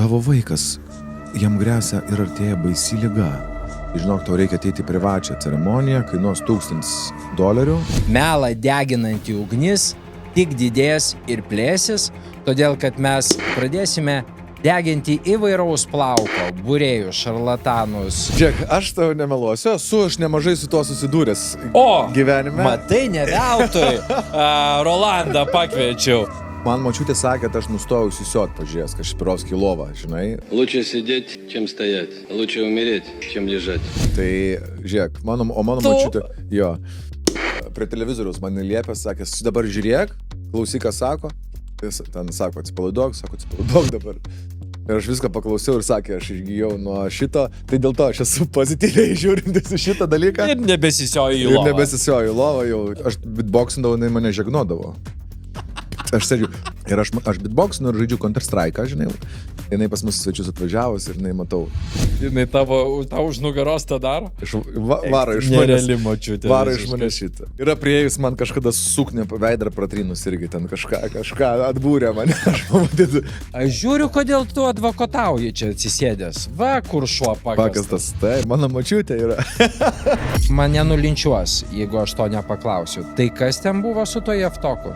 tavo vaikas, jam grėsia ir artėja baisi liga. Žinok, tau reikia ateiti į privačią ceremoniją, kainuos $1000. Melą deginanti ugnis tik didės ir plėsis, todėl kad mes pradėsime deginti įvairaus plauko, būrėjų, šarlatanus. Žiūrėk, aš tau nemeluosiu, aš nemažai su tuo susidūręs gyvenime. Matai, ne veltui Rolandą pakviečiau. Man močiutė sakė, kad aš nustojau įsisiot, pažiūrėjęs Кашпировский lovą, žinai. Лучше сидеть, чем стоять. Лучше умереть, чем лежать. Tai, žiūrėk, mano močiutė, jo, prie televizoriaus man liepė, sakė, dabar žiūrėk, klausyk, ką sako. Jis ten sako, atsipalaiduok dabar. Ir aš viską paklausiau ir sakė, aš išgijau nuo šito, tai dėl to aš esu pozityviai žiūrintis į šitą dalyką. Ir nebesisioju į lovą. Jau. Aš bitboxindavau, jinai mane žegnodavo. Aš sėdžiu ir aš bitboxinu ir žaidžiu Counter-Strike, žinai. Jinai pas mus svečius atvažiavus ir jinai matau. Jinai tau už nugaros tą daro? Varo iš manęs. Nereali močiutė. Varo iš manęs šitą. Yra priėjus man kažkada suknė veidą pratrynus irgi ten kažką atbūrė mane. Aš žiūriu, kodėl tu advokatauji čia atsisėdęs. Va, kur šuo pakastas. Tai mano močiutė yra. Mane nulinčiuos, jeigu aš to nepaklausiu. Tai kas ten buvo su to Jeftoku?